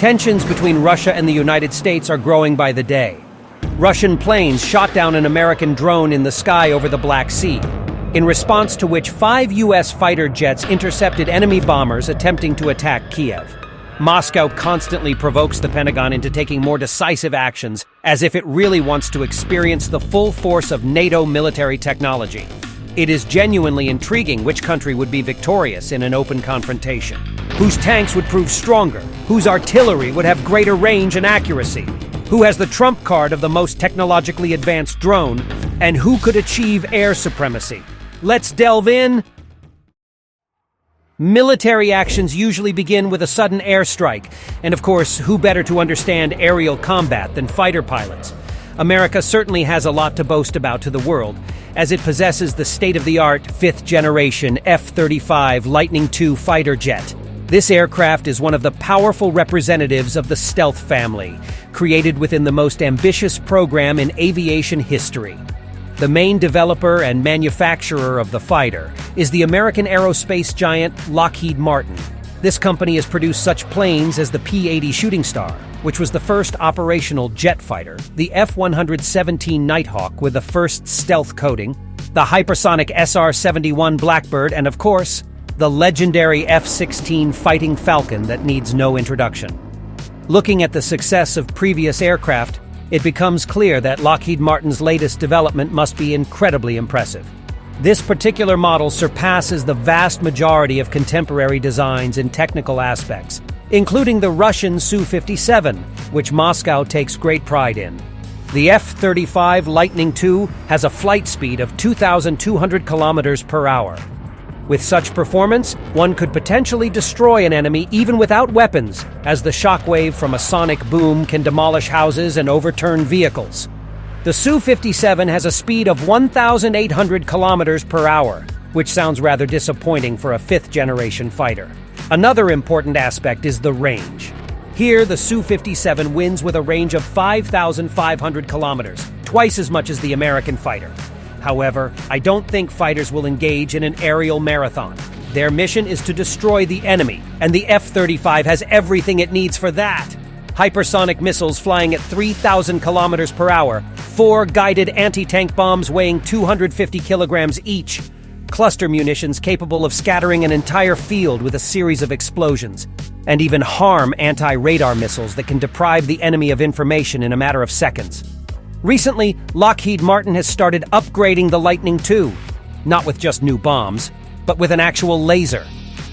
Tensions between Russia and the United States are growing by the day. Russian planes shot down an American drone in the sky over the Black Sea, in response to which 5 U.S. fighter jets intercepted enemy bombers attempting to attack Kyiv. Moscow constantly provokes the Pentagon into taking more decisive actions, as if it really wants to experience the full force of NATO military technology. It is genuinely intriguing which country would be victorious in an open confrontation, whose tanks would prove stronger, whose artillery would have greater range and accuracy, who has the trump card of the most technologically advanced drone, and who could achieve air supremacy. Let's delve in. Military actions usually begin with a sudden airstrike, and of course, who better to understand aerial combat than fighter pilots? America certainly has a lot to boast about to the world, as it possesses the state-of-the-art 5th-generation F-35 Lightning II fighter jet. This aircraft is one of the powerful representatives of the stealth family, created within the most ambitious program in aviation history. The main developer and manufacturer of the fighter is the American aerospace giant Lockheed Martin. This company has produced such planes as the P-80 Shooting Star, which was the first operational jet fighter, the F-117 Nighthawk with the first stealth coating, the hypersonic SR-71 Blackbird, and of course, the legendary F-16 Fighting Falcon that needs no introduction. Looking at the success of previous aircraft, it becomes clear that Lockheed Martin's latest development must be incredibly impressive. This particular model surpasses the vast majority of contemporary designs in technical aspects, including the Russian Su-57, which Moscow takes great pride in. The F-35 Lightning II has a flight speed of 2,200 kilometers per hour. With such performance, one could potentially destroy an enemy even without weapons, as the shockwave from a sonic boom can demolish houses and overturn vehicles. The Su-57 has a speed of 1,800 kilometers per hour, which sounds rather disappointing for a 5th-generation fighter. Another important aspect is the range. Here, the Su-57 wins with a range of 5,500 kilometers, twice as much as the American fighter. However, I don't think fighters will engage in an aerial marathon. Their mission is to destroy the enemy, and the F-35 has everything it needs for that. Hypersonic missiles flying at 3,000 kilometers per hour, 4 guided anti-tank bombs weighing 250 kilograms each, cluster munitions capable of scattering an entire field with a series of explosions, and even harm anti-radar missiles that can deprive the enemy of information in a matter of seconds. Recently, Lockheed Martin has started upgrading the Lightning II, not with just new bombs, but with an actual laser.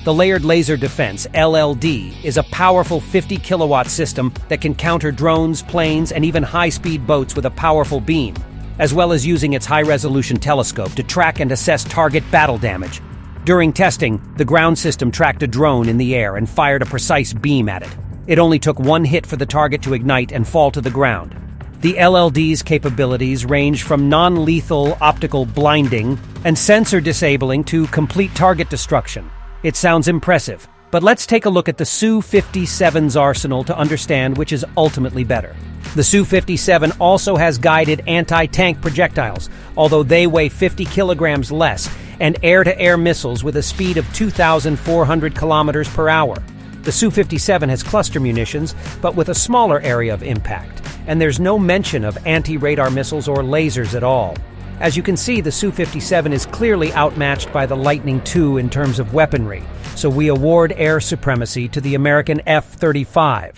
The Layered Laser Defense, LLD, is a powerful 50-kilowatt system that can counter drones, planes, and even high-speed boats with a powerful beam, as well as using its high-resolution telescope to track and assess target battle damage. During testing, the ground system tracked a drone in the air and fired a precise beam at it. It only took one hit for the target to ignite and fall to the ground. The LLD's capabilities range from non-lethal optical blinding and sensor disabling to complete target destruction. It sounds impressive, but let's take a look at the Su-57's arsenal to understand which is ultimately better. The Su-57 also has guided anti-tank projectiles, although they weigh 50 kilograms less, and air-to-air missiles with a speed of 2,400 kilometers per hour. The Su-57 has cluster munitions, but with a smaller area of impact, and there's no mention of anti-radar missiles or lasers at all. As you can see, the Su-57 is clearly outmatched by the Lightning II in terms of weaponry, so we award air supremacy to the American F-35.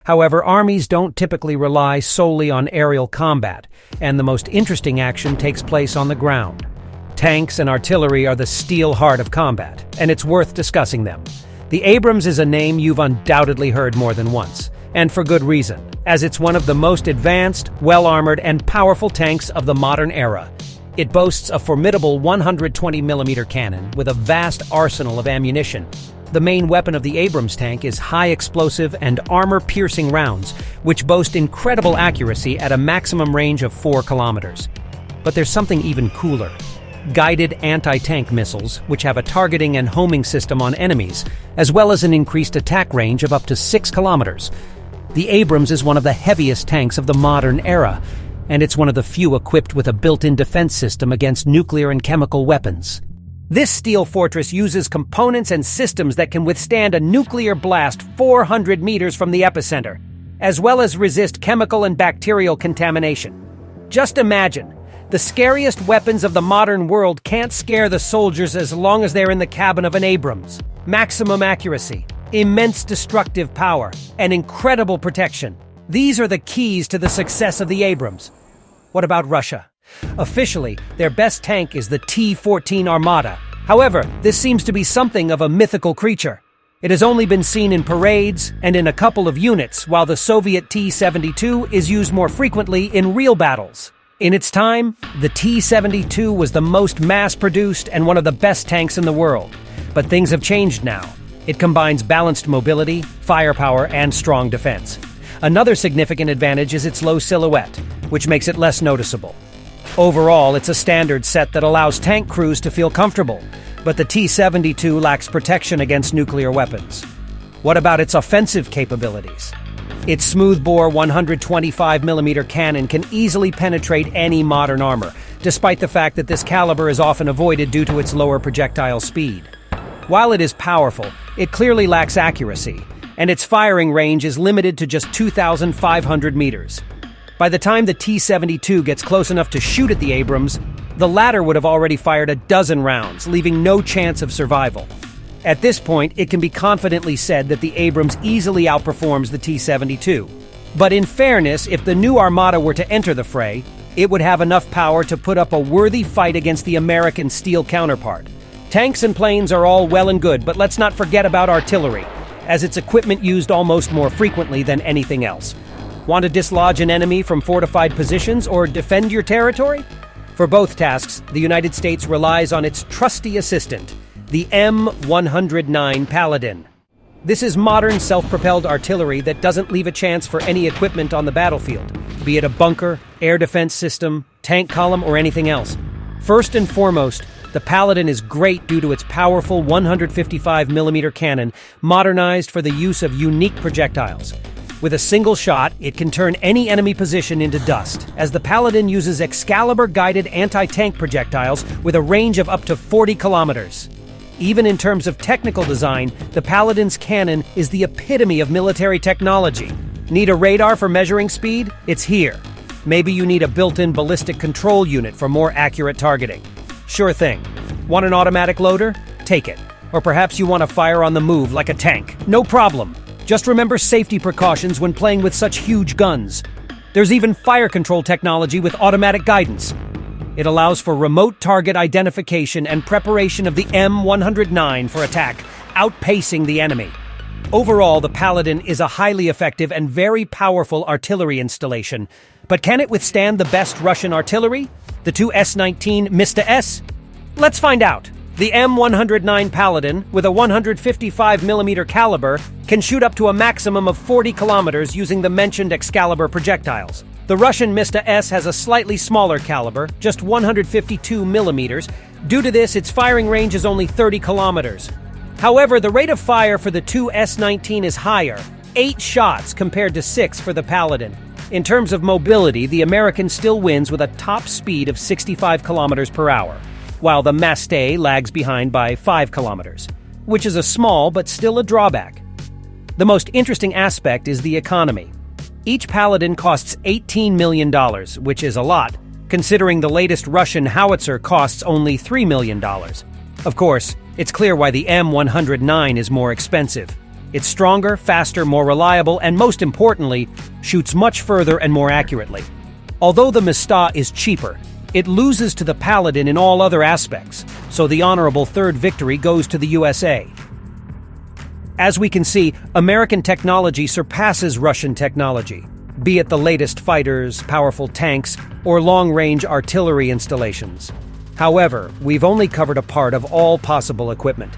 However, armies don't typically rely solely on aerial combat, and the most interesting action takes place on the ground. Tanks and artillery are the steel heart of combat, and it's worth discussing them. The Abrams is a name you've undoubtedly heard more than once, and for good reason, as it's one of the most advanced, well-armored, and powerful tanks of the modern era. It boasts a formidable 120mm cannon with a vast arsenal of ammunition. The main weapon of the Abrams tank is high-explosive and armor-piercing rounds, which boast incredible accuracy at a maximum range of 4 kilometers. But there's something even cooler. Guided anti-tank missiles, which have a targeting and homing system on enemies, as well as an increased attack range of up to 6 kilometers. The Abrams is one of the heaviest tanks of the modern era, and it's one of the few equipped with a built-in defense system against nuclear and chemical weapons. This steel fortress uses components and systems that can withstand a nuclear blast 400 meters from the epicenter, as well as resist chemical and bacterial contamination. Just imagine, the scariest weapons of the modern world can't scare the soldiers as long as they're in the cabin of an Abrams. Maximum accuracy, immense destructive power, and incredible protection. These are the keys to the success of the Abrams. What about Russia? Officially, their best tank is the T-14 Armata. However, this seems to be something of a mythical creature. It has only been seen in parades and in a couple of units, while the Soviet T-72 is used more frequently in real battles. In its time, the T-72 was the most mass-produced and one of the best tanks in the world. But things have changed now. It combines balanced mobility, firepower, and strong defense. Another significant advantage is its low silhouette, which makes it less noticeable. Overall, it's a standard set that allows tank crews to feel comfortable, but the T-72 lacks protection against nuclear weapons. What about its offensive capabilities? Its smoothbore 125mm cannon can easily penetrate any modern armor, despite the fact that this caliber is often avoided due to its lower projectile speed. While it is powerful, it clearly lacks accuracy, and its firing range is limited to just 2,500 meters. By the time the T-72 gets close enough to shoot at the Abrams, the latter would have already fired a dozen rounds, leaving no chance of survival. At this point, it can be confidently said that the Abrams easily outperforms the T-72. But in fairness, if the new Armata were to enter the fray, it would have enough power to put up a worthy fight against the American steel counterpart. Tanks and planes are all well and good, but let's not forget about artillery, as its equipment used almost more frequently than anything else. Want to dislodge an enemy from fortified positions or defend your territory? For both tasks, the United States relies on its trusty assistant, the M109 Paladin. This is modern self-propelled artillery that doesn't leave a chance for any equipment on the battlefield, be it a bunker, air defense system, tank column, or anything else. First and foremost, the Paladin is great due to its powerful 155mm cannon, modernized for the use of unique projectiles. With a single shot, it can turn any enemy position into dust, as the Paladin uses Excalibur-guided anti-tank projectiles with a range of up to 40 kilometers. Even in terms of technical design, the Paladin's cannon is the epitome of military technology. Need a radar for measuring speed? It's here. Maybe you need a built-in ballistic control unit for more accurate targeting. Sure thing. Want an automatic loader? Take it. Or perhaps you want to fire on the move like a tank. No problem. Just remember safety precautions when playing with such huge guns. There's even fire control technology with automatic guidance. It allows for remote target identification and preparation of the M109 for attack, outpacing the enemy. Overall, the Paladin is a highly effective and very powerful artillery installation. But can it withstand the best Russian artillery? The two S-19 Mista S? Let's find out. The M109 Paladin, with a 155mm caliber, can shoot up to a maximum of 40 kilometers using the mentioned Excalibur projectiles. The Russian Mista S has a slightly smaller caliber, just 152 millimeters. Due to this, its firing range is only 30 kilometers. However, the rate of fire for the two S-19 is higher, 8 shots compared to 6 for the Paladin. In terms of mobility, the American still wins with a top speed of 65 kilometers per hour, while the Masta lags behind by 5 kilometers, which is a small but still a drawback. The most interesting aspect is the economy. Each Paladin costs $18 million, which is a lot, considering the latest Russian howitzer costs only $3 million. Of course, it's clear why the M109 is more expensive. It's stronger, faster, more reliable, and most importantly, shoots much further and more accurately. Although the Mista is cheaper, it loses to the Paladin in all other aspects, so the honorable third victory goes to the USA. As we can see, American technology surpasses Russian technology, be it the latest fighters, powerful tanks, or long-range artillery installations. However, we've only covered a part of all possible equipment.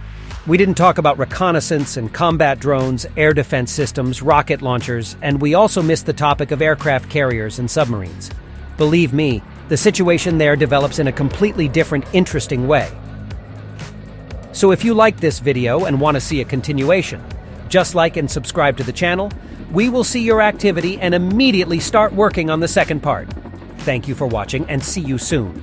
We didn't talk about reconnaissance and combat drones, air defense systems, rocket launchers, and we also missed the topic of aircraft carriers and submarines. Believe me, the situation there develops in a completely different, interesting way. So if you liked this video and want to see a continuation, just like and subscribe to the channel. We will see your activity and immediately start working on the second part. Thank you for watching and see you soon.